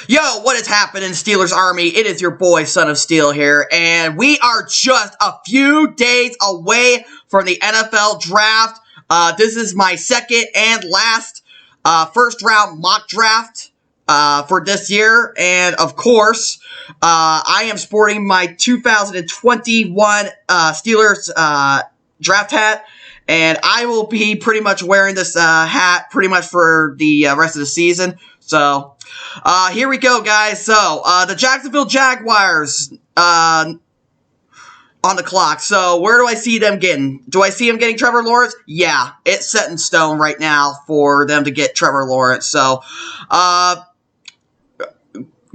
Yo, what is happening, Steelers Army? It is your boy, Son of Steel here, and we are just a few days away from the NFL Draft. This is my second and last first-round mock draft for this year, and of course, I am sporting my 2021 Steelers draft hat, and I will be pretty much wearing this hat pretty much for the rest of the season. So, here we go, guys. So, the Jacksonville Jaguars, on the clock. So, where do I see them getting? Do I see them getting Trevor Lawrence? Yeah, it's set in stone right now for them to get Trevor Lawrence. So, Gardner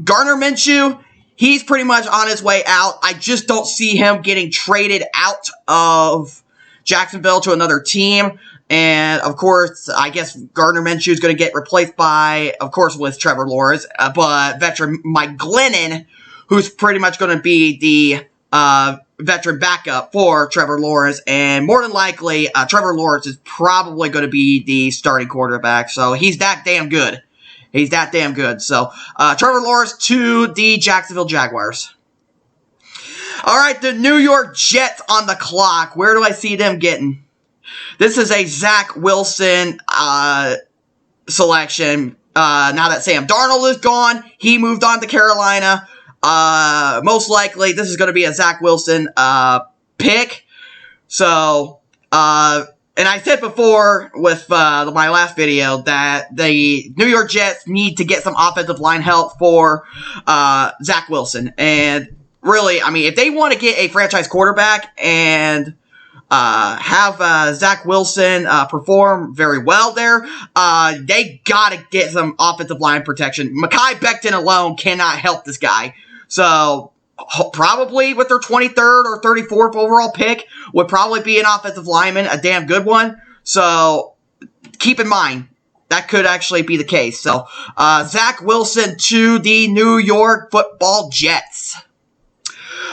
Minshew, he's pretty much on his way out. I just don't see him getting traded out of Jacksonville to another team. And, of course, I guess Gardner Minshew is going to get replaced by, of course, with Trevor Lawrence. But veteran Mike Glennon, who's pretty much going to be the veteran backup for Trevor Lawrence. And more than likely, Trevor Lawrence is probably going to be the starting quarterback. So he's that damn good. He's that damn good. So Trevor Lawrence to the Jacksonville Jaguars. All right, the New York Jets on the clock. Where do I see them getting? This is a Zach Wilson selection. Now that Sam Darnold is gone, he moved on to Carolina. Most likely, this is going to be a Zach Wilson pick. So, and I said before with my last video that the New York Jets need to get some offensive line help for Zach Wilson. And really, I mean, if they want to get a franchise quarterback and have Zach Wilson perform very well there, they gotta get some offensive line protection. Mekhi Becton alone cannot help this guy. So, probably with their 23rd or 34th overall pick, would probably be an offensive lineman, a damn good one. So, keep in mind, that could actually be the case. So, Zach Wilson to the New York Football Jets.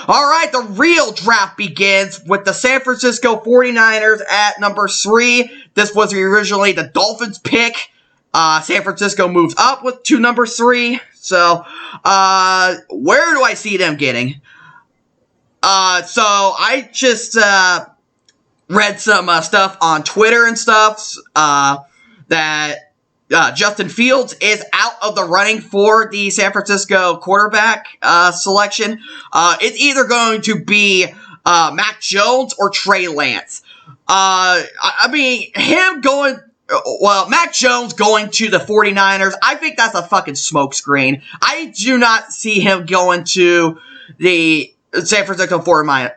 All right, the real draft begins with the San Francisco 49ers at number 3. This was originally the Dolphins pick. San Francisco moves up to number 3. So, where do I see them getting? So, I just read some stuff on Twitter and stuff that Justin Fields is out of the running for the San Francisco quarterback selection. It's either going to be Mac Jones or Trey Lance. I mean, Mac Jones going to the 49ers, I think that's a fucking smokescreen. I do not see him going to the San Francisco 49ers.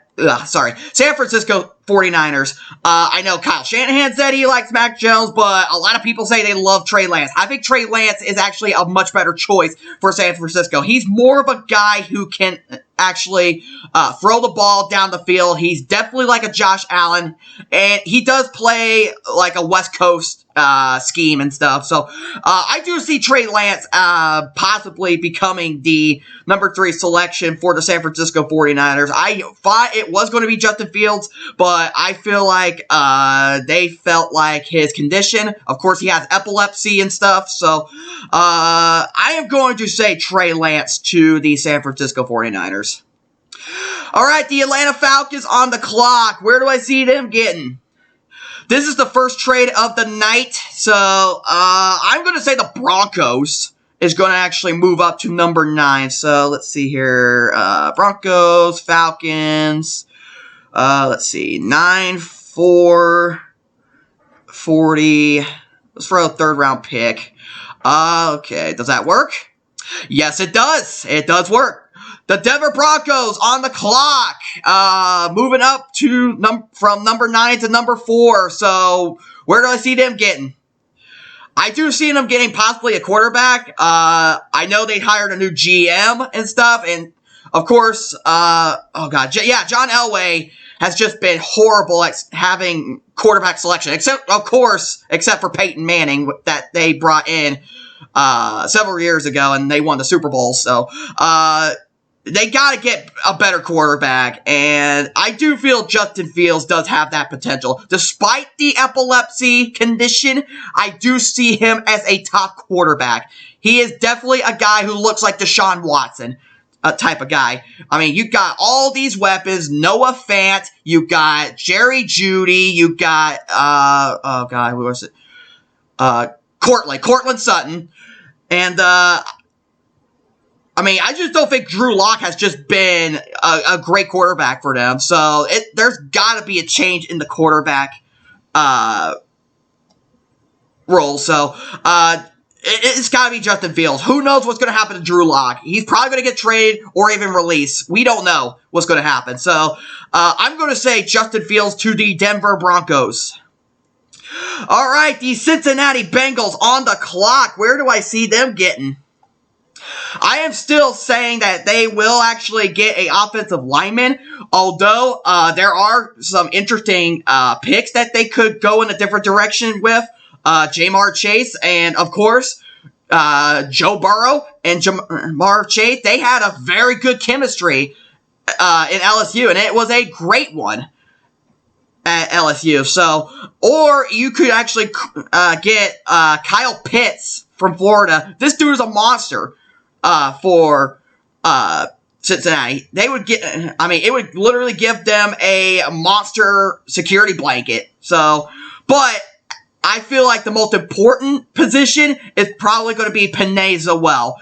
I know Kyle Shanahan said he likes Mac Jones, but a lot of people say they love Trey Lance. I think Trey Lance is actually a much better choice for San Francisco. He's more of a guy who can actually throw the ball down the field. He's definitely like a Josh Allen, and he does play like a West Coast scheme and stuff. So I do see Trey Lance possibly becoming the number 3 selection for the San Francisco 49ers. I thought it was going to be Justin Fields, but I feel like they felt like his condition. Of course, he has epilepsy and stuff. So I am going to say Trey Lance to the San Francisco 49ers. All right, the Atlanta Falcons on the clock. Where do I see them getting? This is the first trade of the night, so I'm going to say the Broncos is going to actually move up to number 9. So let's see here. Broncos, Falcons. Let's see. 9, 4, 40. Let's throw a 3rd round pick. Okay, does that work? Yes, it does. It does work. The Denver Broncos on the clock, moving up to from number 9 to number 4. So, where do I see them getting? I do see them getting possibly a quarterback. I know they hired a new GM and stuff, and of course, John Elway has just been horrible at having quarterback selection, except for Peyton Manning that they brought in several years ago, and they won the Super Bowl. So, they got to get a better quarterback, and I do feel Justin Fields does have that potential. Despite the epilepsy condition, I do see him as a top quarterback. He is definitely a guy who looks like Deshaun Watson type of guy. I mean, you got all these weapons. Noah Fant. You got Jerry Jeudy. You got, oh, God, who was it? Cortland Sutton. And, I mean, I just don't think Drew Lock has just been a great quarterback for them. So there's got to be a change in the quarterback role. So it's got to be Justin Fields. Who knows what's going to happen to Drew Lock? He's probably going to get traded or even released. We don't know what's going to happen. So I'm going to say Justin Fields to the Denver Broncos. All right, the Cincinnati Bengals on the clock. Where do I see them getting? I am still saying that they will actually get an offensive lineman, although there are some interesting picks that they could go in a different direction with. Jamar Chase and, of course, Joe Burrow and Jamar Chase. They had a very good chemistry in LSU, and it was a great one at LSU. So, or you could actually get Kyle Pitts from Florida. This dude is a monster for Cincinnati. They would get, I mean, it would literally give them a monster security blanket. So, but I feel like the most important position is probably going to be Penei Sewell.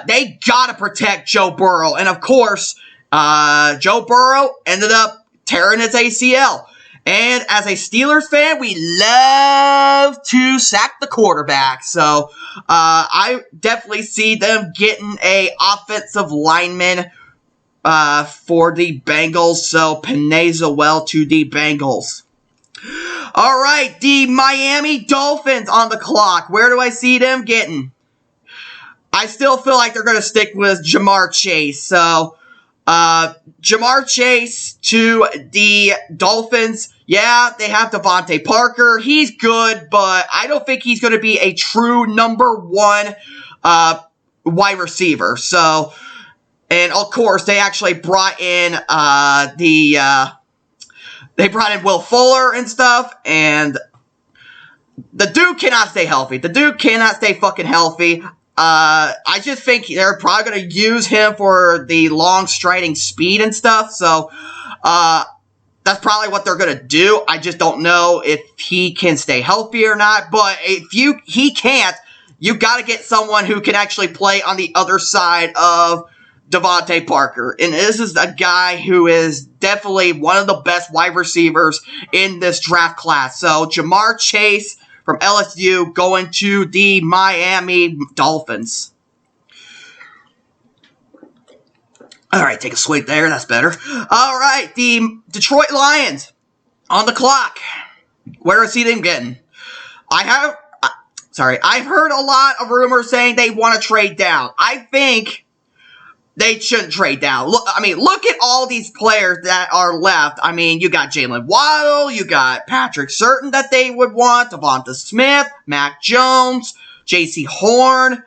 They got to protect Joe Burrow. And, of course, Joe Burrow ended up tearing his ACL. And as a Steelers fan, we love to sack the quarterback. So I definitely see them getting a offensive lineman for the Bengals. So Penei Sewell to the Bengals. All right, the Miami Dolphins on the clock. Where do I see them getting? I still feel like they're going to stick with Jamar Chase. So Jamar Chase to the Dolphins. Yeah, they have Devontae Parker. He's good, but I don't think he's going to be a true number one wide receiver. So, and of course, they actually brought in they brought in Will Fuller and stuff, and the dude cannot stay healthy. The dude cannot stay fucking healthy. I just think they're probably going to use him for the long striding speed and stuff. So, that's probably what they're going to do. I just don't know if he can stay healthy or not. But if he can't, you got to get someone who can actually play on the other side of Devontae Parker. And this is a guy who is definitely one of the best wide receivers in this draft class. So, Jamar Chase from LSU going to the Miami Dolphins. All right, take a swig there. That's better. All right, the Detroit Lions on the clock. Where is he them getting? I've heard a lot of rumors saying they want to trade down. I think they shouldn't trade down. Look at all these players that are left. I mean, you got Jalen Waddle, you got Patrick Surtain that they would want, Devonta Smith, Mac Jones, J.C. Horn,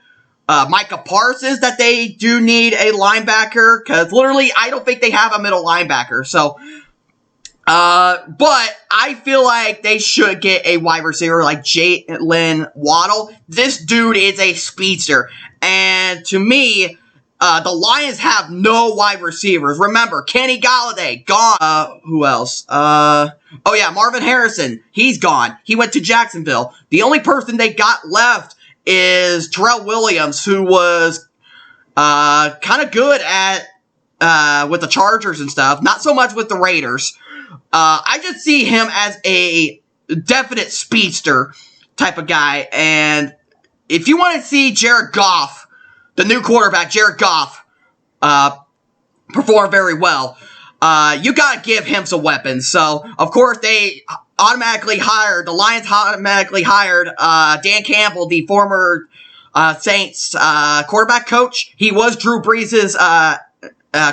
Micah Parsons that they do need a linebacker, because literally I don't think they have a middle linebacker. So, but I feel like they should get a wide receiver like Jalen Waddle. This dude is a speedster, and to me, the Lions have no wide receivers. Remember, Kenny Golladay, gone. Who else? Marvin Harrison, he's gone. He went to Jacksonville. The only person they got left is Trent Williams, who was kind of good at with the Chargers and stuff. Not so much with the Raiders. I just see him as a definite speedster type of guy. And if you want to see Jared Goff, the new quarterback, Jared Goff, perform very well, you got to give him some weapons. So, of course, the Lions automatically hired Dan Campbell, the former Saints quarterback coach. He was Drew Brees'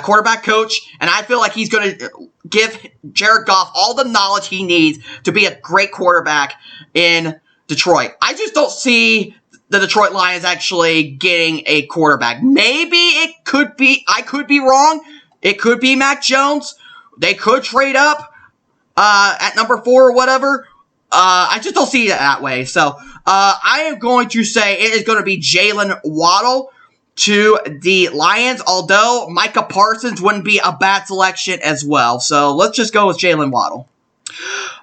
quarterback coach, and I feel like he's going to give Jared Goff all the knowledge he needs to be a great quarterback in Detroit. I just don't see the Detroit Lions actually getting a quarterback. Maybe it could be, I could be wrong, it could be Mac Jones. They could trade up at number 4 or whatever. I just don't see it that way. So, I am going to say it is going to be Jalen Waddle to the Lions, although Micah Parsons wouldn't be a bad selection as well. So, let's just go with Jalen Waddle.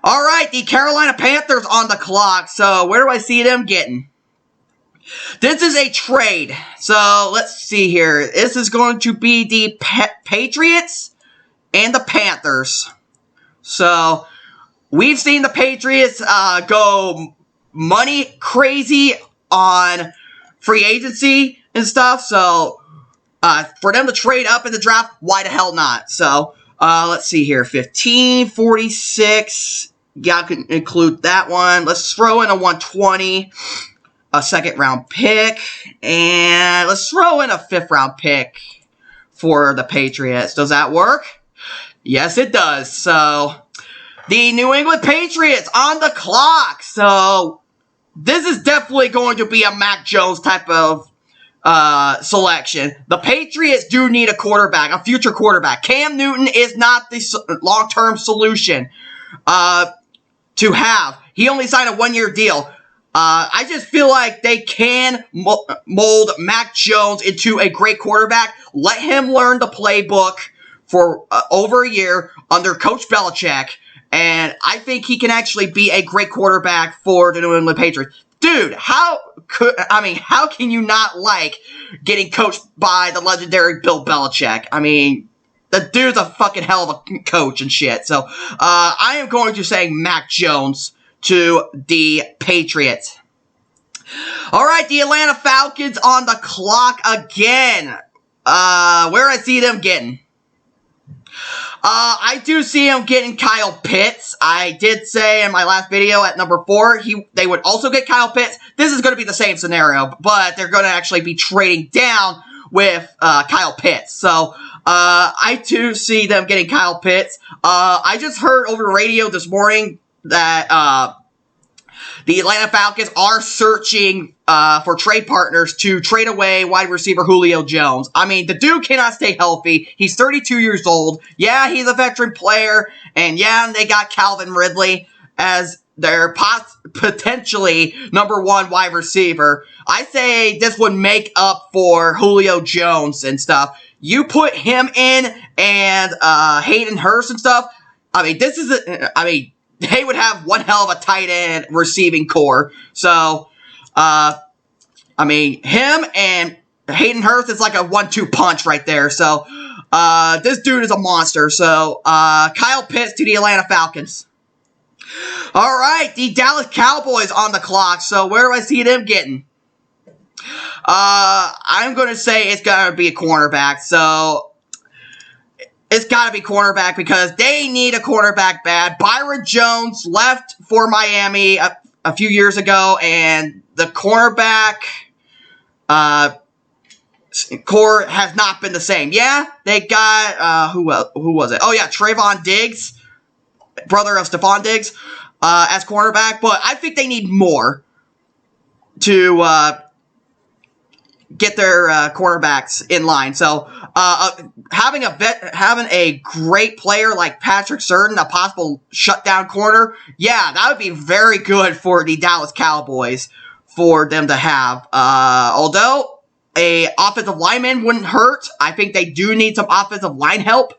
All right, the Carolina Panthers on the clock. So, where do I see them getting? This is a trade. So, let's see here. This is going to be the Patriots and the Panthers. So, we've seen the Patriots go money crazy on free agency and stuff. So, for them to trade up in the draft, why the hell not? So, let's see here. 15, 46. Yeah, I can include that one. Let's throw in a 120, a second round pick, and let's throw in a 5th round pick for the Patriots. Does that work? Yes, it does. So, the New England Patriots on the clock. So, this is definitely going to be a Mac Jones type of selection. The Patriots do need a quarterback, a future quarterback. Cam Newton is not the long-term solution to have. He only signed a 1-year deal. I just feel like they can mold Mac Jones into a great quarterback. Let him learn the playbook for over a year under Coach Belichick. And I think he can actually be a great quarterback for the New England Patriots. Dude, how can you not like getting coached by the legendary Bill Belichick? I mean, the dude's a fucking hell of a coach and shit. So, I am going to say Mac Jones to the Patriots. All right, the Atlanta Falcons on the clock again. Where I see them getting? I do see him getting Kyle Pitts. I did say in my last video at number 4, they would also get Kyle Pitts. This is going to be the same scenario, but they're going to actually be trading down with Kyle Pitts. So, I do see them getting Kyle Pitts. I just heard over the radio this morning that the Atlanta Falcons are searching for trade partners to trade away wide receiver Julio Jones. I mean, the dude cannot stay healthy. He's 32 years old. Yeah, he's a veteran player. And yeah, they got Calvin Ridley as their potentially number 1 wide receiver. I say this would make up for Julio Jones and stuff. You put him in and Hayden Hurst and stuff. I mean, they would have one hell of a tight end receiving core. So, him and Hayden Hurst is like a 1-2 punch right there. So, this dude is a monster. So, Kyle Pitts to the Atlanta Falcons. All right, the Dallas Cowboys on the clock. So, where do I see them getting? I'm going to say it's going to be a cornerback. So, it's got to be cornerback because they need a cornerback bad. Byron Jones left for Miami a few years ago, and the cornerback core has not been the same. Yeah, they got, who was it? Oh, yeah, Trayvon Diggs, brother of Stephon Diggs, as cornerback. But I think they need more to get their cornerbacks in line. So, having a great player like Patrick Surtain, a possible shutdown corner, yeah, that would be very good for the Dallas Cowboys for them to have. Although a offensive lineman wouldn't hurt, I think they do need some offensive line help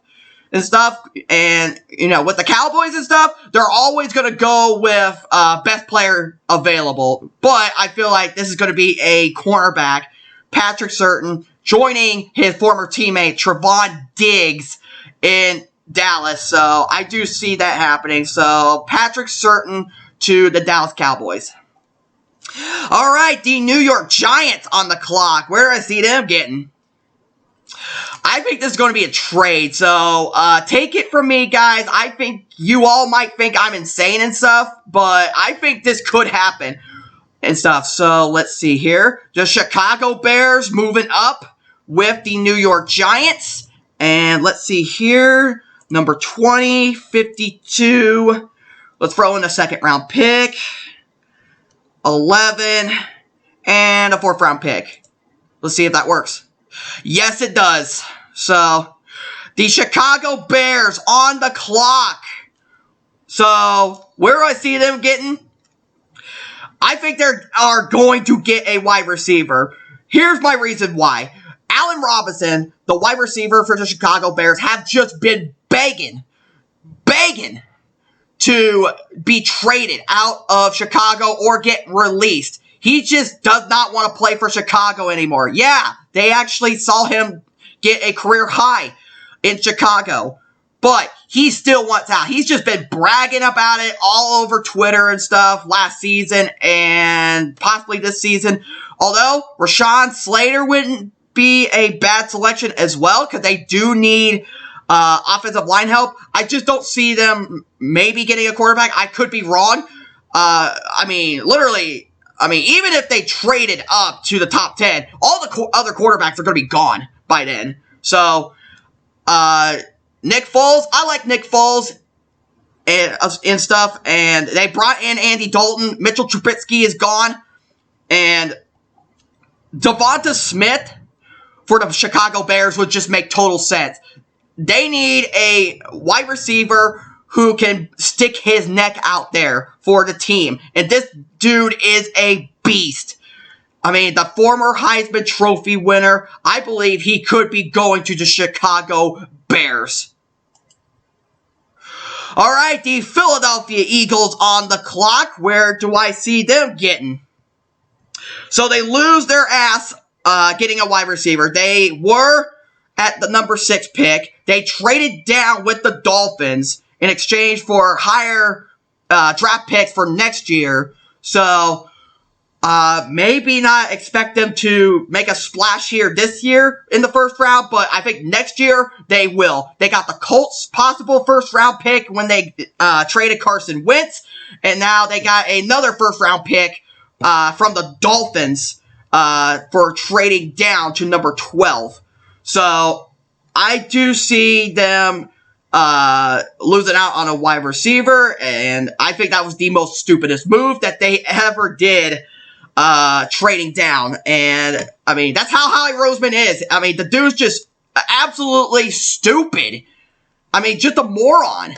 and stuff. And, with the Cowboys and stuff, they're always going to go with best player available. But I feel like this is going to be a cornerback, Patrick Surtain, joining his former teammate Trevon Diggs in Dallas. So, I do see that happening. So, Patrick Surtain to the Dallas Cowboys. All right, the New York Giants on the clock. Where do I see them getting? I think this is going to be a trade. So, take it from me, guys. I think you all might think I'm insane and stuff, but I think this could happen and stuff. So, let's see here. The Chicago Bears moving up with the New York Giants. And let's see here. Number 20, 52. Let's throw in a second round pick. 11. And a 4th round pick. Let's see if that works. Yes, it does. So, the Chicago Bears on the clock So, where do I see them getting? I think they are going to get a wide receiver. Here's my reason why. Allen Robinson, the wide receiver for the Chicago Bears, have just been begging to be traded out of Chicago or get released. He just does not want to play for Chicago anymore. Yeah, they actually saw him get a career high in Chicago, but he still wants out. He's just been bragging about it all over Twitter and stuff last season and possibly this season. Although Rashawn Slater wouldn't be a bad selection as well, because they do need offensive line help. I just don't see them maybe getting a quarterback. I could be wrong. Even if they traded up to the top 10, all the other quarterbacks are going to be gone by then. So, Nick Foles, I like Nick Foles and stuff, and they brought in Andy Dalton. Mitchell Trubisky is gone, and Devonta Smith for the Chicago Bears would just make total sense. They need a wide receiver who can stick his neck out there for the team. And this dude is a beast. I mean, the former Heisman Trophy winner, I believe he could be going to the Chicago Bears. All right, the Philadelphia Eagles on the clock. Where do I see them getting? So they lose their ass getting a wide receiver. They were at the number 6 pick. They traded down with the Dolphins in exchange for higher draft picks for next year. So, maybe not expect them to make a splash here this year in the first round, but I think next year they will. They got the Colts' possible first round pick when they traded Carson Wentz, and now they got another first round pick from the Dolphins for trading down to number 12. So, I do see them losing out on a wide receiver, and I think that was the most stupidest move that they ever did, trading down. And, I mean, that's how Howie Roseman is. I mean, the dude's just absolutely stupid. I mean, just a moron.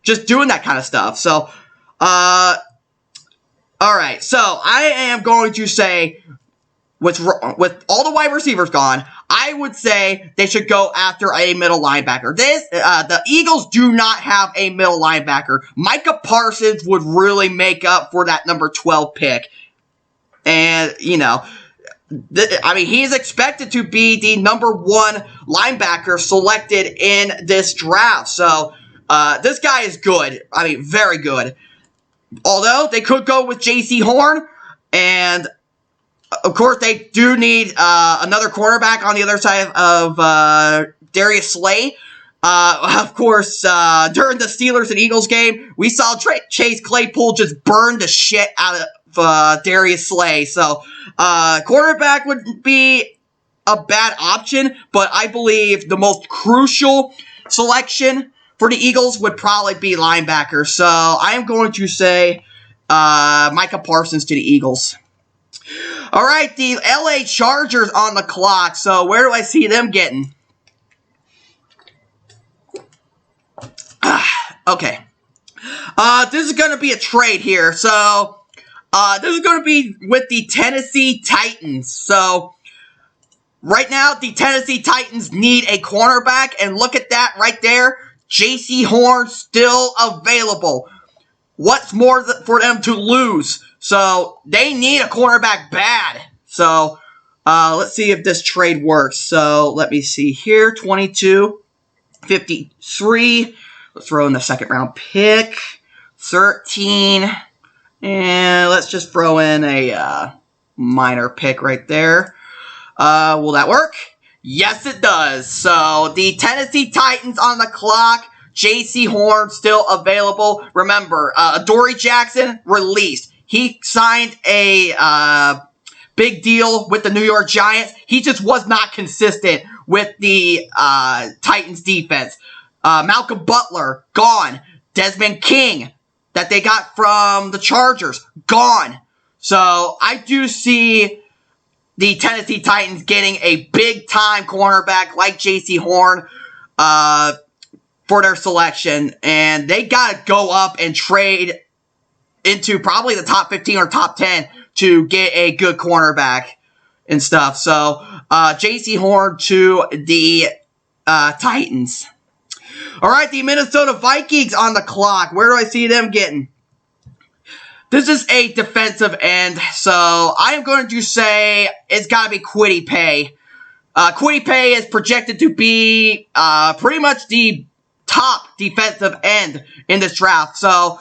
Just doing that kind of stuff. So, alright, so I am going to say, with all the wide receivers gone, I would say they should go after a middle linebacker. The Eagles do not have a middle linebacker. Micah Parsons would really make up for that number 12 pick. And, you know, he's expected to be the number 1 linebacker selected in this draft. So, this guy is good. I mean, very good. Although, they could go with J.C. Horn, and of course, they do need another cornerback on the other side of Darius Slay. Of course, during the Steelers and Eagles game, we saw Chase Claypool just burn the shit out of Darius Slay. So, cornerback would be a bad option, but I believe the most crucial selection for the Eagles would probably be linebacker. So, I am going to say Micah Parsons to the Eagles. All right, the LA Chargers on the clock. So, where do I see them getting? Okay. This is going to be a trade here. So, this is going to be with the Tennessee Titans. So, right now, the Tennessee Titans need a cornerback. And look at that right there. J.C. Horn still available. What's more for them to lose? So, they need a cornerback bad. So, let's see if this trade works. So, let me see here. 22, 53. Let's throw in the second round pick. 13. And let's just throw in a minor pick right there. Will that work? Yes, it does. So, the Tennessee Titans on the clock. J.C. Horn still available. Remember, Adoree Jackson released. He signed a big deal with the New York Giants. He just was not consistent with the Titans defense. Malcolm Butler, gone. Desmond King, that they got from the Chargers, gone. So, I do see the Tennessee Titans getting a big-time cornerback like J.C. Horn. for their selection, and they got to go up and trade into probably the top 15 or top 10 to get a good cornerback and stuff. So, J.C. Horn to the Titans. All right, the Minnesota Vikings on the clock. Where do I see them getting? This is a defensive end, so I am going to say it's got to be Kwity Paye. Kwity Paye is projected to be pretty much the top defensive end in this draft. So,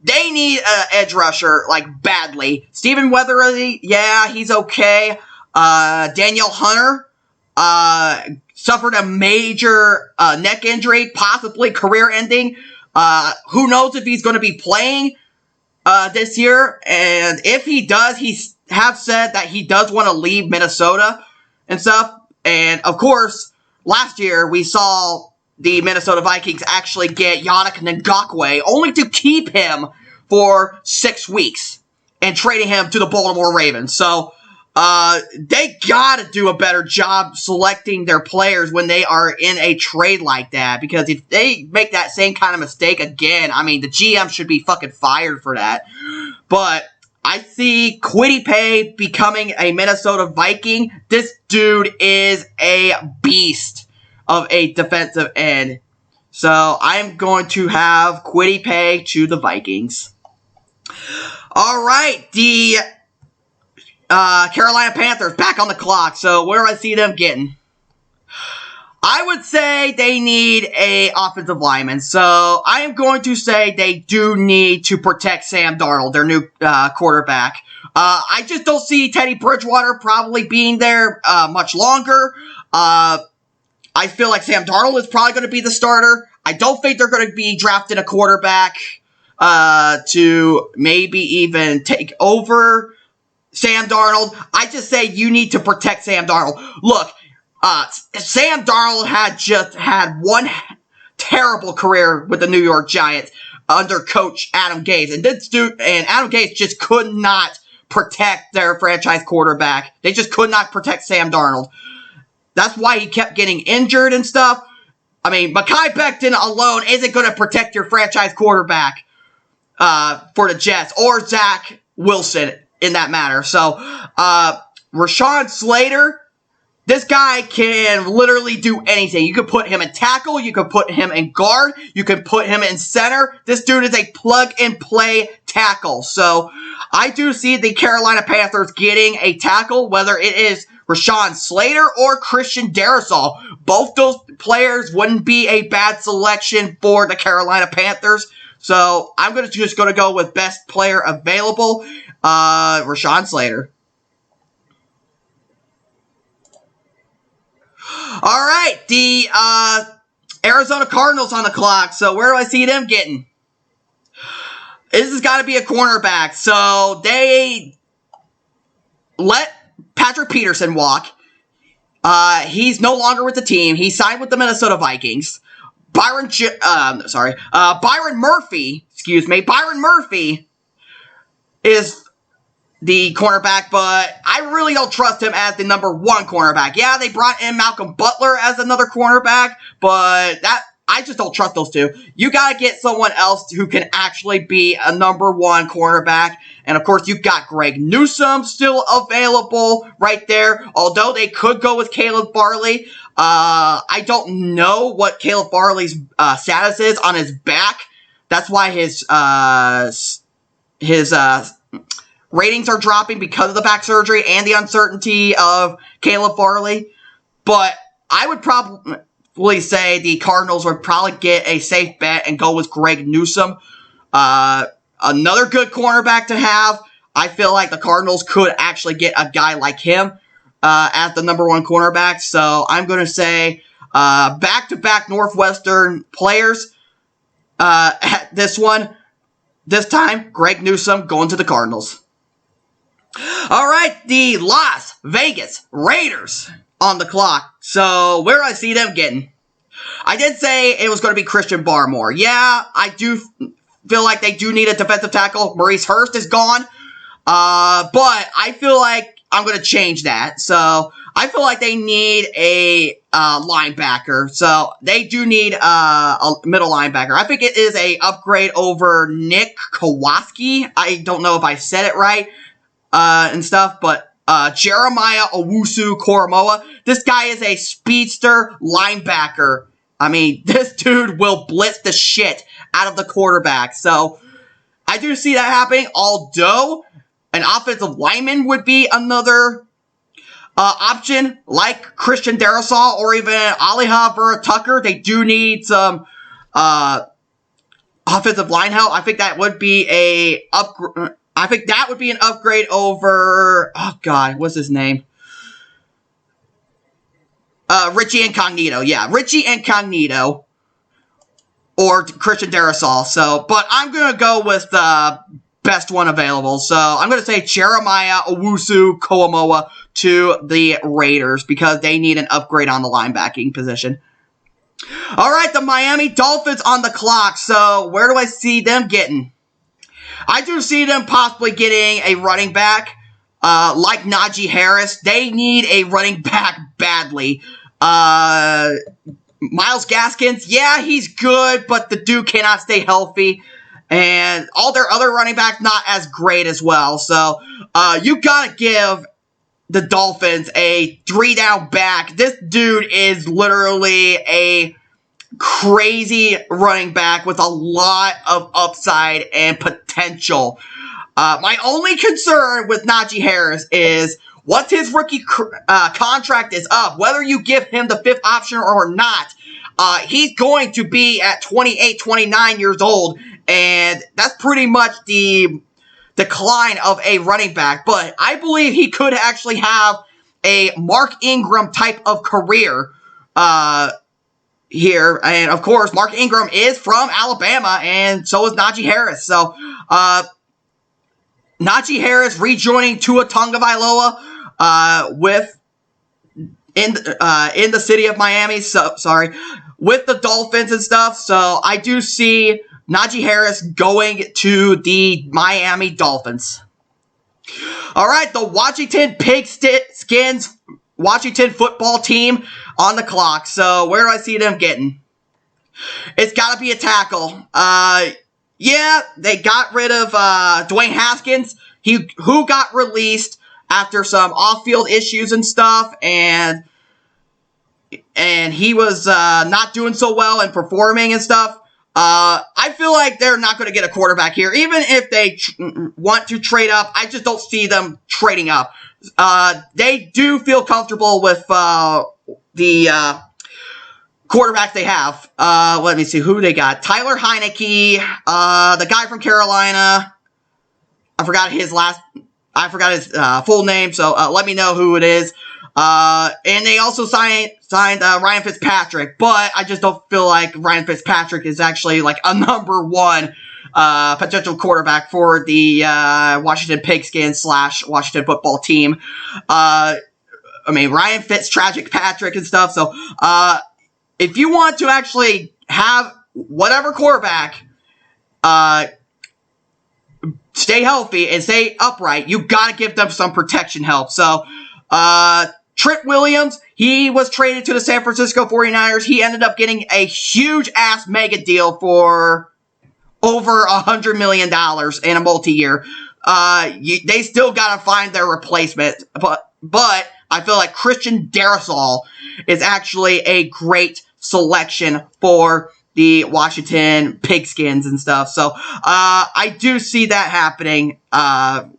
they need an edge rusher, like, badly. Stephen Weatherly, yeah, he's okay. Daniel Hunter suffered a major neck injury, possibly career-ending. Who knows if he's going to be playing this year? And if he does, he have said that he does want to leave Minnesota and stuff. And, of course, last year we saw the Minnesota Vikings actually get Yannick Ngakoue, only to keep him for 6 weeks and trading him to the Baltimore Ravens. So, they gotta do a better job selecting their players when they are in a trade like that, because if they make that same kind of mistake again, I mean, the GM should be fucking fired for that. But I see Kwity Paye becoming a Minnesota Viking. This dude is a beast of a defensive end. So, I'm going to have Kwity Paye to the Vikings. All right, the Carolina Panthers back on the clock. So, where do I see them getting? I would say they need a offensive lineman. So, I am going to say they do need to protect Sam Darnold, their new quarterback. I just don't see Teddy Bridgewater probably being there much longer. I feel like Sam Darnold is probably going to be the starter. I don't think they're going to be drafting a quarterback to maybe even take over Sam Darnold. I just say you need to protect Sam Darnold. Look, Sam Darnold had just had one terrible career with the New York Giants under coach Adam Gase. And Adam Gase just could not protect their franchise quarterback. They just could not protect Sam Darnold. That's why he kept getting injured and stuff. I mean, Mekhi Becton alone isn't going to protect your franchise quarterback for the Jets, or Zach Wilson in that matter. So, Rashawn Slater, this guy can literally do anything. You could put him in tackle, you could put him in guard, you could put him in center. This dude is a plug-and-play tackle. So, I do see the Carolina Panthers getting a tackle, whether it is Rashawn Slater or Christian Darrisaw. Both those players wouldn't be a bad selection for the Carolina Panthers. So, I'm just going to go with best player available, Rashawn Slater. All right, the Arizona Cardinals on the clock. So, where do I see them getting? This has got to be a cornerback. So, they let Patrick Peterson walk. He's no longer with the team. He signed with the Minnesota Vikings. Byron Murphy is the cornerback, but I really don't trust him as the number one cornerback. Yeah, they brought in Malcolm Butler as another cornerback, but I just don't trust those two. You gotta get someone else who can actually be a number one cornerback. And of course, you've got Greg Newsome still available right there. Although they could go with Caleb Farley. I don't know what Caleb Farley's status is on his back. That's why his ratings are dropping because of the back surgery and the uncertainty of Caleb Farley. But I would probably say the Cardinals would probably get a safe bet and go with Greg Newsome. Another good cornerback to have. I feel like the Cardinals could actually get a guy like him as the number one cornerback. So I'm going to say back-to-back Northwestern players at this one. This time, Greg Newsome going to the Cardinals. All right, the Las Vegas Raiders on the clock. So, where do I see them getting? I did say it was going to be Christian Barmore. Yeah, I do feel like they do need a defensive tackle. Maurice Hurst is gone. But I feel like I'm going to change that. So I feel like they need a linebacker. So they do need a middle linebacker. I think it is a upgrade over Nick Kowalski. I don't know if I said it right and stuff, but Jeremiah Owusu-Koramoah. This guy is a speedster linebacker. I mean, this dude will blitz the shit out of the quarterback. So I do see that happening, although an offensive lineman would be another option, like Christian Darrisaw or even Aliha Vera-Tucker. They do need some offensive line help. I think that would be an upgrade over, oh God, what's his name? Richie Incognito. Yeah, Richie Incognito or Christian Darrisaw. So, but I'm going to go with the best one available. So, I'm going to say Jeremiah Owusu-Koramoah to the Raiders because they need an upgrade on the linebacking position. All right, the Miami Dolphins on the clock. So, where do I see them getting? I do see them possibly getting a running back like Najee Harris. They need a running back badly. Myles Gaskins, yeah, he's good, but the dude cannot stay healthy. And all their other running backs not as great as well. So you got to give the Dolphins a 3-down back. This dude is literally a crazy running back with a lot of upside and potential. My only concern with Najee Harris is once his rookie contract is up, whether you give him the 5th option or not, he's going to be at 28, 29 years old, and that's pretty much the decline of a running back. But I believe he could actually have a Mark Ingram type of career here. And, of course, Mark Ingram is from Alabama, and so is Najee Harris. So, Najee Harris rejoining Tua Tagovailoa in the city of Miami. So with the Dolphins and stuff. So I do see Najee Harris going to the Miami Dolphins. All right, the Washington Pigskins Washington football team on the clock. So where do I see them getting? It's got to be a tackle. Yeah, they got rid of Dwayne Haskins, who got released after some off-field issues and stuff, and he was not doing so well and performing and stuff. I feel like they're not going to get a quarterback here. Even if they want to trade up, I just don't see them trading up. They do feel comfortable with the quarterbacks they have. Let me see who they got. Tyler Heineke, the guy from Carolina. I forgot his full name, so let me know who it is. And they also signed Ryan Fitzpatrick, but I just don't feel like Ryan Fitzpatrick is actually like a number one potential quarterback for the Washington Pigskins / Washington football team. I mean, Ryan Fitzpatrick and stuff. So, if you want to actually have whatever quarterback stay healthy and stay upright, you got to give them some protection help. So, Trent Williams, he was traded to the San Francisco 49ers. He ended up getting a huge-ass mega deal for over $100 million in a multi-year. They still got to find their replacement. But I feel like Christian Darrisaw is actually a great selection for the Washington Pigskins and stuff. So, I do see that happening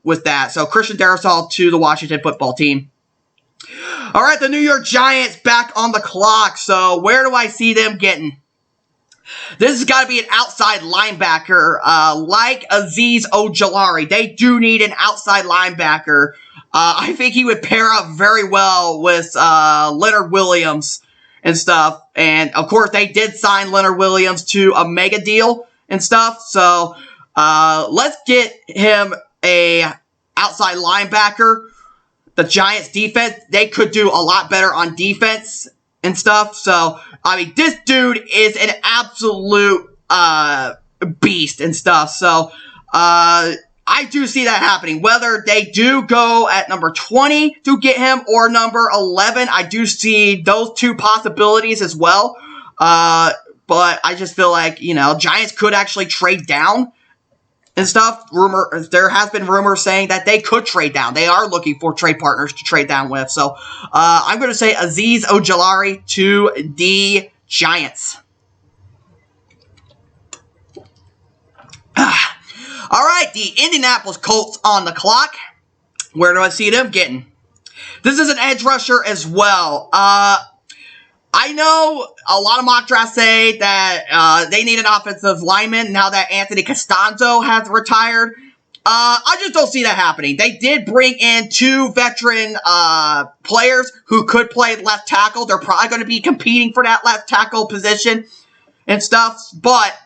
with that. So, Christian Darrisaw to the Washington football team. All right, the New York Giants back on the clock. So, where do I see them getting? This has got to be an outside linebacker like Azeez Ojulari. They do need an outside linebacker. I think he would pair up very well with Leonard Williams and stuff. And, of course, they did sign Leonard Williams to a mega deal and stuff. So, let's get him a outside linebacker. The Giants defense, they could do a lot better on defense and stuff. So, I mean, this dude is an absolute beast and stuff. So, I I do see that happening. Whether they do go at number 20 to get him or number 11, I do see those two possibilities as well. But I just feel like, Giants could actually trade down and stuff. There has been rumors saying that they could trade down. They are looking for trade partners to trade down with. So I'm going to say Azeez Ojulari to the Giants. All right, the Indianapolis Colts on the clock. Where do I see them getting? This is an edge rusher as well. I know a lot of mock drafts say that they need an offensive lineman now that Anthony Costanzo has retired. I just don't see that happening. They did bring in two veteran players who could play left tackle. They're probably going to be competing for that left tackle position and stuff. But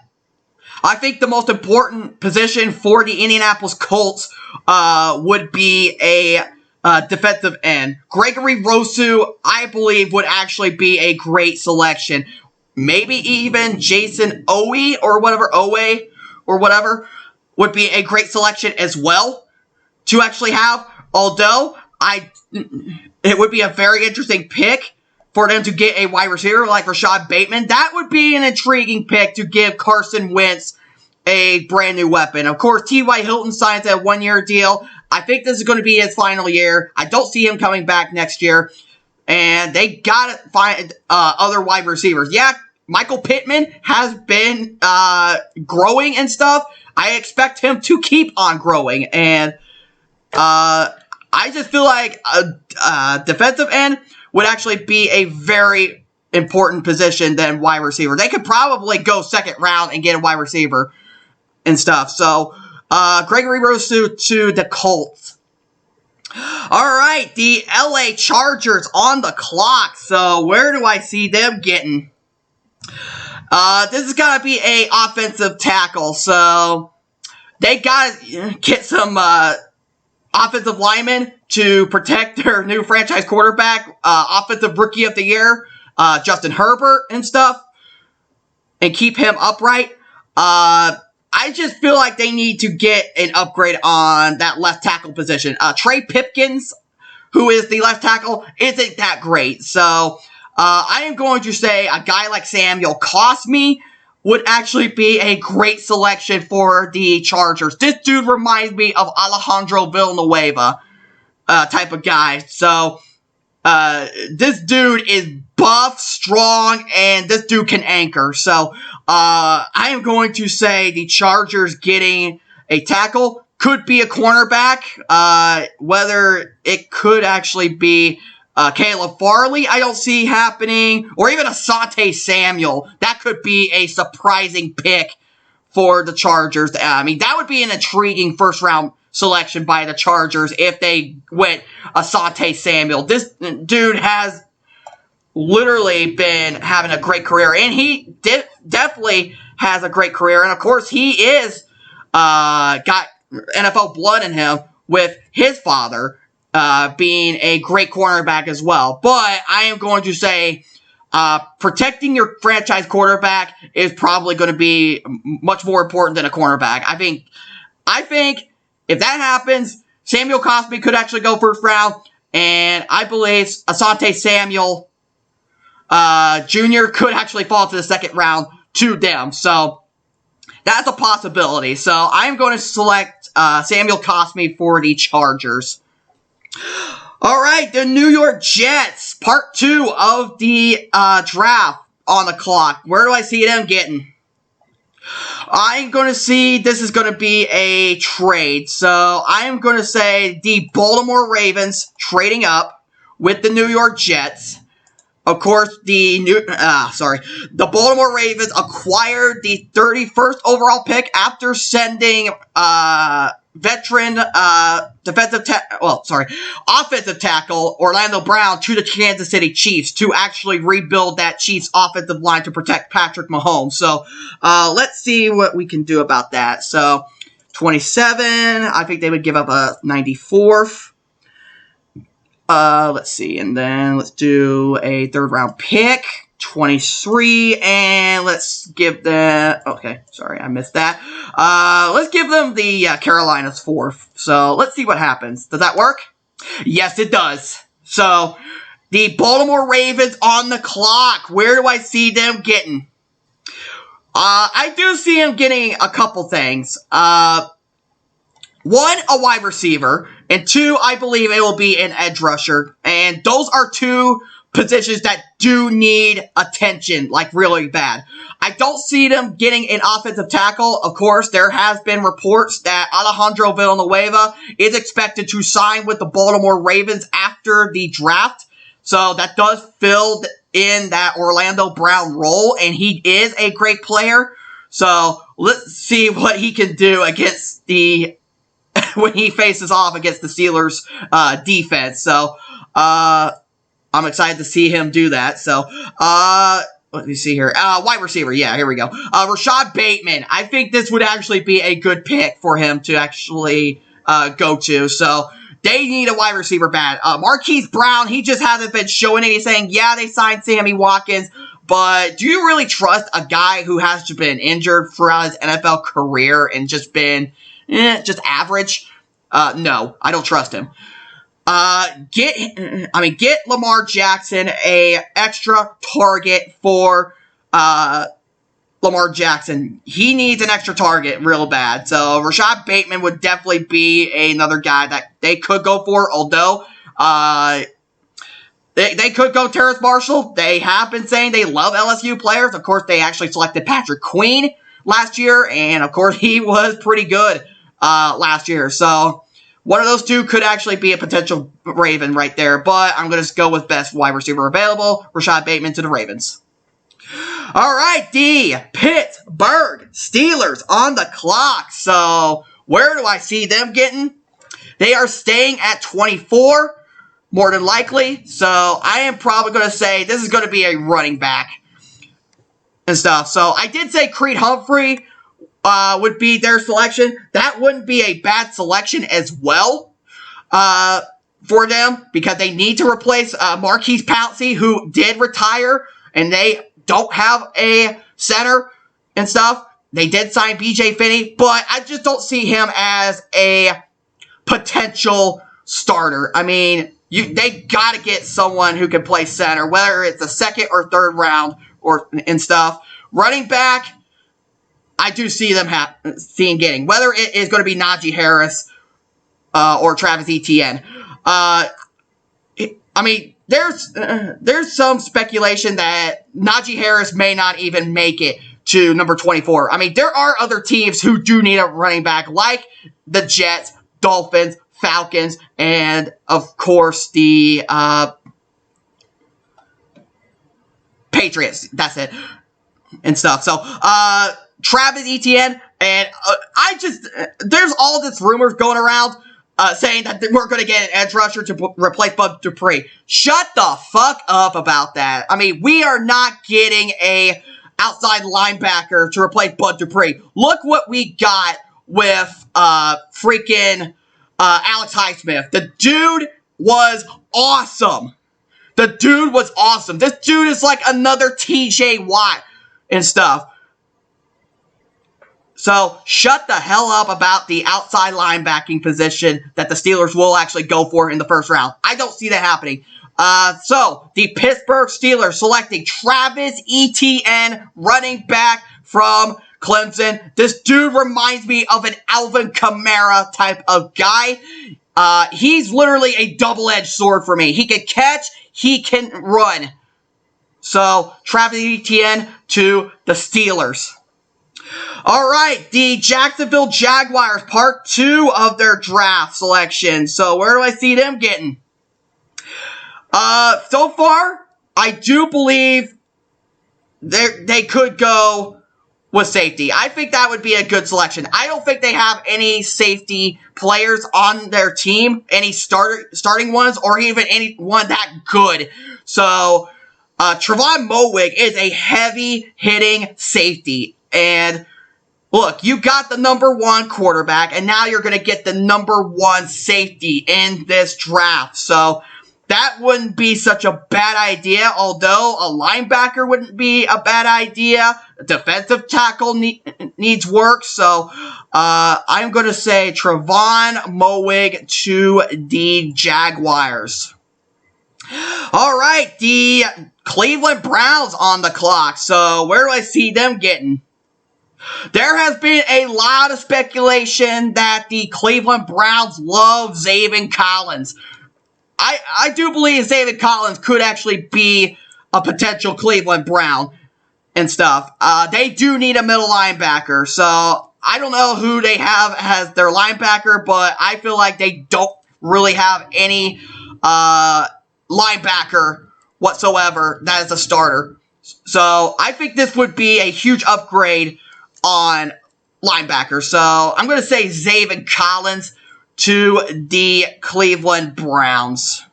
I think the most important position for the Indianapolis Colts would be a defensive end. Gregory Rousseau, I believe, would actually be a great selection. Maybe even Jason Owe or whatever would be a great selection as well to actually have. Although it would be a very interesting pick for them to get a wide receiver like Rashad Bateman. That would be an intriguing pick to give Carson Wentz a brand new weapon. Of course, T.Y. Hilton signs a 1-year deal. I think this is going to be his final year. I don't see him coming back next year. And they got to find other wide receivers. Yeah, Michael Pittman has been growing and stuff. I expect him to keep on growing. And I just feel like a defensive end would actually be a very important position than wide receiver. They could probably go second round and get a wide receiver and stuff. So, Gregory Rousseau to the Colts. All right, the LA Chargers on the clock. So, where do I see them getting? This is going to be a offensive tackle. So, they got to get some offensive linemen to protect their new franchise quarterback, offensive rookie of the year, Justin Herbert and stuff, and keep him upright. I just feel like they need to get an upgrade on that left tackle position. Trey Pipkins, who is the left tackle, isn't that great. So, I am going to say a guy like Samuel Cosmi would actually be a great selection for the Chargers. This dude reminds me of Alejandro Villanueva type of guy. So, this dude is buff, strong, and this dude can anchor. So, I am going to say the Chargers getting a tackle. Could be a cornerback. Whether it could actually be Caleb Farley, I don't see happening. Or even Asante Samuel. That could be a surprising pick for the Chargers. I mean, that would be an intriguing first-round selection by the Chargers if they went Asante Samuel. This dude has literally been having a great career, and he definitely has a great career. And of course, he is got NFL blood in him with his father being a great cornerback as well. But I am going to say protecting your franchise quarterback is probably going to be much more important than a cornerback. I think if that happens, Samuel Cosmi could actually go first round, and I believe Asante Samuel Jr. could actually fall to the second round to them. So, that's a possibility. So, I'm going to select Samuel Cosmi for the Chargers. All right, the New York Jets, part 2 of the draft on the clock. Where do I see them getting? I'm going to see this is going to be a trade. So, I'm going to say the Baltimore Ravens trading up with the New York Jets. Of course, the Baltimore Ravens acquired the 31st overall pick after sending veteran offensive tackle Orlando Brown to the Kansas City Chiefs to actually rebuild that Chiefs offensive line to protect Patrick Mahomes. So, let's see what we can do about that. So, 27, I think they would give up a 94th. Let's see, and then let's do a third round pick. 23, and let's give them, okay, sorry, I missed that. Let's give them the Carolinas 4th. So let's see what happens. Does that work? Yes, it does. So the Baltimore Ravens on the clock. Where do I see them getting? I do see them getting a couple things. One, a wide receiver, and 2, I believe it will be an edge rusher. And those are 2 positions that do need attention, like really bad. I don't see them getting an offensive tackle. Of course, there has been reports that Alejandro Villanueva is expected to sign with the Baltimore Ravens after the draft. So that does fill in that Orlando Brown role, and he is a great player. So let's see what he can do against the when he faces off against the Steelers defense. So I'm excited to see him do that. So, let me see here. Wide receiver. Yeah, here we go. Rashad Bateman. I think this would actually be a good pick for him to actually go to. So, they need a wide receiver bad. Marquise Brown, he just hasn't been showing anything. Yeah, they signed Sammy Watkins. But do you really trust a guy who has just been injured throughout his NFL career and just been just average? No, I don't trust him. Get Lamar Jackson a extra target for Lamar Jackson. He needs an extra target real bad. So Rashad Bateman would definitely be another guy that they could go for, although they could go Terrace Marshall. They have been saying they love LSU players. Of course, they actually selected Patrick Queen last year, and of course, he was pretty good last year. So one of those 2 could actually be a potential Raven right there, but I'm going to go with best wide receiver available, Rashad Bateman to the Ravens. All right, the Pittsburgh Steelers on the clock. So where do I see them getting? They are staying at 24, more than likely. So I am probably going to say this is going to be a running back and stuff. So I did say Creed Humphrey would be their selection. That wouldn't be a bad selection as well for them, because they need to replace Marquise Pouncey, who did retire, and they don't have a center and stuff. They did sign B.J. Finney, but I just don't see him as a potential starter. I mean, they got to get someone who can play center, whether it's the 2nd or 3rd round and stuff. Running back, I do see them getting, whether it is going to be Najee Harris or Travis Etienne. There's some speculation that Najee Harris may not even make it to number 24. I mean, there are other teams who do need a running back, like the Jets, Dolphins, Falcons, and of course the Patriots. That's it. And stuff. So, Travis Etienne, and there's all this rumors going around saying that we're going to get an edge rusher to replace Bud Dupree. Shut the fuck up about that. I mean, we are not getting a outside linebacker to replace Bud Dupree. Look what we got with freaking Alex Highsmith. The dude was awesome. This dude is like another TJ Watt and stuff. So, shut the hell up about the outside linebacking position that the Steelers will actually go for in the 1st round. I don't see that happening. So, the Pittsburgh Steelers selecting Travis Etienne, running back from Clemson. This dude reminds me of an Alvin Kamara type of guy. He's literally a double-edged sword for me. He can catch, he can run. So, Travis Etienne to the Steelers. All right, the Jacksonville Jaguars, part 2 of their draft selection. So, where do I see them getting? So far, I do believe they could go with safety. I think that would be a good selection. I don't think they have any safety players on their team, any starting ones, or even anyone that good. So, Trevon Moehrig is a heavy-hitting safety. And look, you got the number 1 quarterback, and now you're going to get the number 1 safety in this draft. So, that wouldn't be such a bad idea, although a linebacker wouldn't be a bad idea. A defensive tackle needs work, so I'm going to say Trevon Moehrig to the Jaguars. All right, the Cleveland Browns on the clock, so where do I see them getting? There has been a lot of speculation that the Cleveland Browns love Zaven Collins. I do believe Zaven Collins could actually be a potential Cleveland Brown and stuff. They do need a middle linebacker, so I don't know who they have as their linebacker, but I feel like they don't really have any linebacker whatsoever that is a starter. So I think this would be a huge upgrade on linebacker. So I'm going to say Zaven Collins to the Cleveland Browns.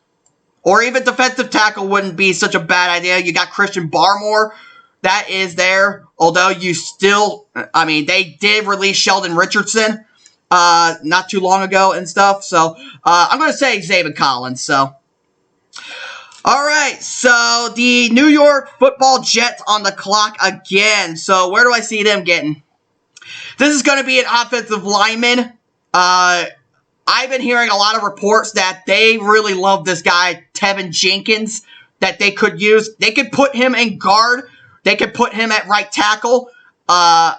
Or even defensive tackle wouldn't be such a bad idea. You got Christian Barmore. That is there. Although you still, they did release Sheldon Richardson not too long ago and stuff. So I'm going to say Zaven Collins. So, all right. So the New York Football Jets on the clock again. So where do I see them getting? This is going to be an offensive lineman. I've been hearing a lot of reports that they really love this guy, Tevin Jenkins, that they could use. They could put him in guard. They could put him at right tackle. I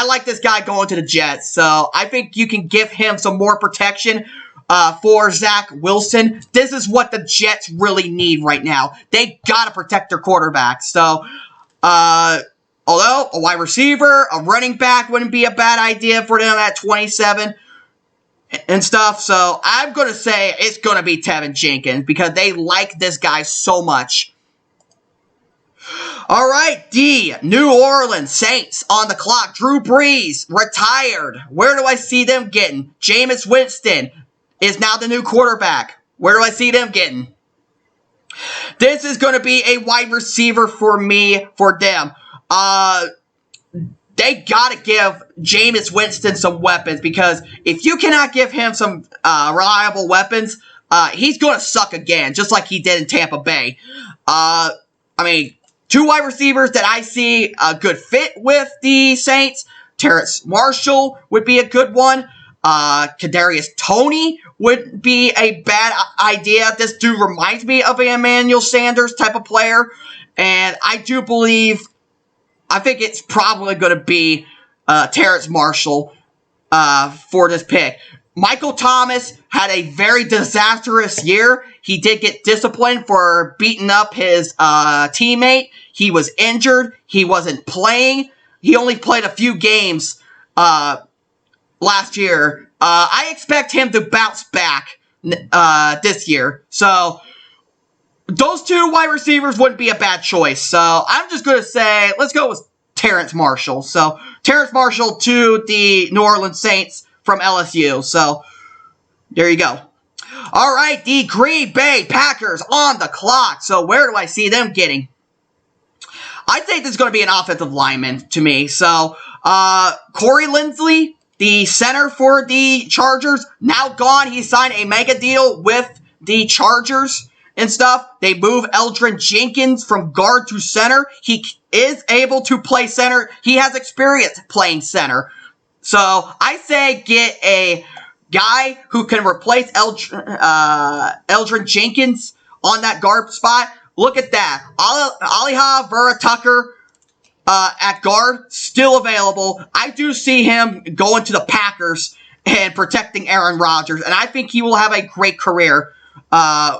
like this guy going to the Jets, so I think you can give him some more protection for Zach Wilson. This is what the Jets really need right now. They got to protect their quarterback. So, although a wide receiver, a running back wouldn't be a bad idea for them at 27 and stuff. So I'm going to say it's going to be Tevin Jenkins because they like this guy so much. All right, the New Orleans Saints on the clock. Drew Brees retired. Where do I see them getting? Jameis Winston is now the new quarterback. Where do I see them getting? This is going to be a wide receiver for me, for them. They got to give Jameis Winston some weapons because if you cannot give him some reliable weapons, he's going to suck again, just like he did in Tampa Bay. Two wide receivers that I see a good fit with the Saints. Terrace Marshall would be a good one. Kadarius Toney would be a bad idea. This dude reminds me of an Emmanuel Sanders type of player. And I think it's probably going to be Terrace Marshall for this pick. Michael Thomas had a very disastrous year. He did get disciplined for beating up his teammate. He was injured. He wasn't playing. He only played a few games last year. I expect him to bounce back this year. So those two wide receivers wouldn't be a bad choice. So I'm just going to say, let's go with Terrace Marshall. So Terrace Marshall to the New Orleans Saints from LSU. So there you go. All right, the Green Bay Packers on the clock. So where do I see them getting? I think this is going to be an offensive lineman to me. So Corey Linsley, the center for the Chargers, now gone. He signed a mega deal with the Chargers and stuff. They move Eldrin Jenkins from guard to center. He is able to play center. He has experience playing center. So I say get a guy who can replace Eldrin Jenkins on that guard spot. Look at that. Aliha Vera-Tucker at guard, still available. I do see him going to the Packers and protecting Aaron Rodgers. And I think he will have a great career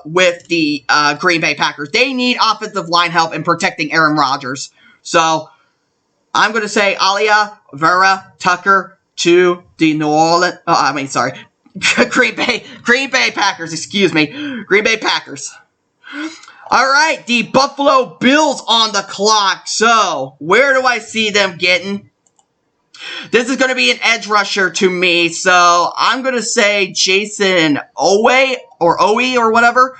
with the Green Bay Packers. They need offensive line help in protecting Aaron Rodgers. So I'm going to say Alia Vera-Tucker to the Green Bay Packers, excuse me. Green Bay Packers. All right, the Buffalo Bills on the clock. So where do I see them getting? This is going to be an edge rusher to me. So I'm going to say Jason Owe or whatever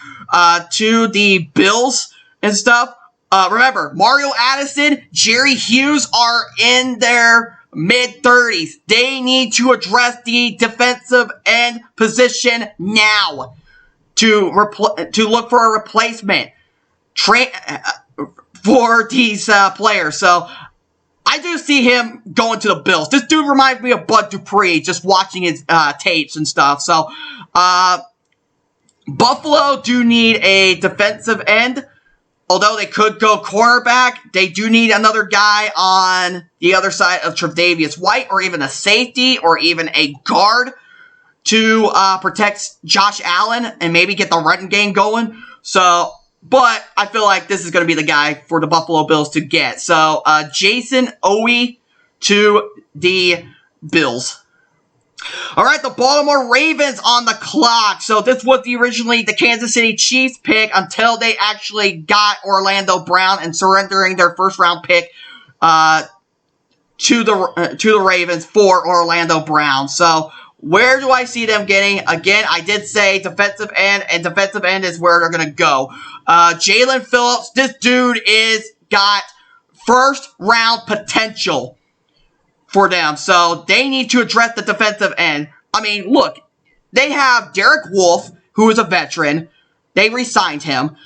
to the Bills and stuff. Remember, Mario Addison, Jerry Hughes are in their mid-30s. They need to address the defensive end position now. to look for a replacement for these players. So I do see him going to the Bills. This dude reminds me of Bud Dupree, just watching his tapes and stuff. So Buffalo do need a defensive end. Although they could go cornerback, they do need another guy on the other side of Tre'Davious White, or even a safety, or even a guard to protect Josh Allen and maybe get the running game going. So, but I feel like this is going to be the guy for the Buffalo Bills to get. So, Jason Owe to the Bills. All right, the Baltimore Ravens on the clock. So this was originally the Kansas City Chiefs pick until they actually got Orlando Brown and surrendering their first-round pick to the Ravens for Orlando Brown. So where do I see them getting? Again, I did say defensive end, and defensive end is where they're going to go. Jalen Phillips, this dude got first-round potential for them, so they need to address the defensive end. I mean, look, they have Derek Wolfe, who is a veteran. They re-signed him.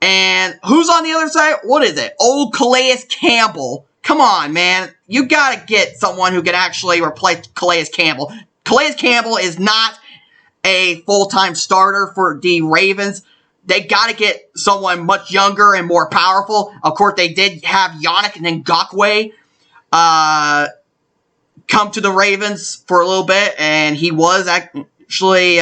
And who's on the other side? What is it? Old Calais Campbell. Come on, man. You got to get someone who can actually replace Calais Campbell. Calais Campbell is not a full-time starter for the Ravens. They got to get someone much younger and more powerful. Of course, they did have Yannick Ngakoue come to the Ravens for a little bit, and he was actually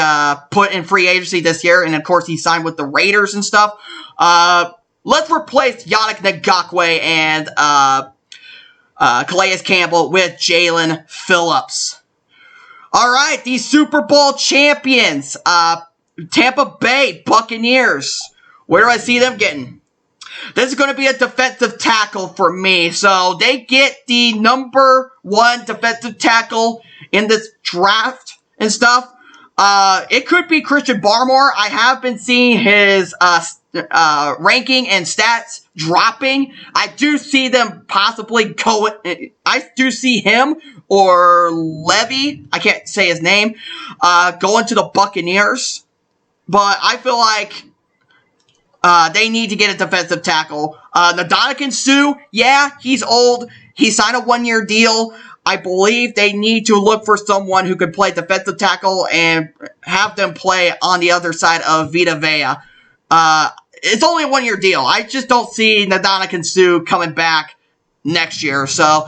put in free agency this year, and of course he signed with the Raiders and stuff. Let's replace Yannick Ngakoue and Calais Campbell with Jalen Phillips. All right, the Super Bowl champions, Tampa Bay Buccaneers. Where do I see them getting? This is going to be a defensive tackle for me. So they get the number 1 defensive tackle in this draft and stuff. It could be Christian Barmore. I have been seeing his ranking and stats dropping. I do see them possibly going. I do see him or Levy, I can't say his name, going to the Buccaneers. But I feel like they need to get a defensive tackle. Ndamukong Suh, yeah, he's old. He signed a 1-year deal. I believe they need to look for someone who could play defensive tackle and have them play on the other side of Vita Vea. It's only a 1-year deal. I just don't see Ndamukong Suh coming back next year. So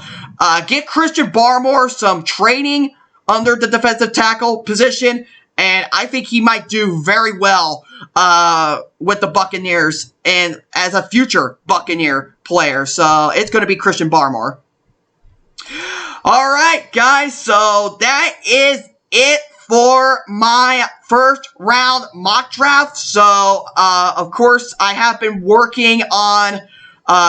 get Christian Barmore some training under the defensive tackle position, and I think he might do very well with the Buccaneers and as a future Buccaneer player. So it's going to be Christian Barmore. All right, guys. So that is it for my first round mock draft. So, of course, I have been working on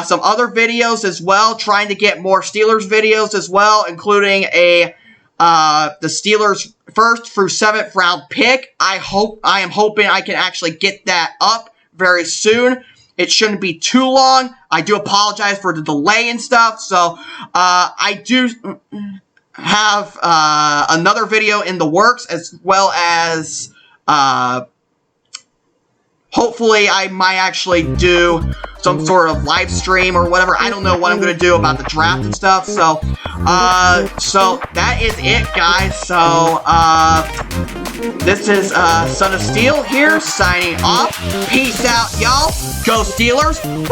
some other videos as well, trying to get more Steelers videos as well, including the Steelers 1st through 7th round pick. I am hoping I can actually get that up very soon. It shouldn't be too long. I do apologize for the delay and stuff. So I do have another video in the works, as well as hopefully I might actually do some sort of live stream or whatever. I don't know what I'm going to do about the draft and stuff. So that is it, guys. So, this is Son of Steel here, signing off. Peace out, y'all. Go Steelers. Woo!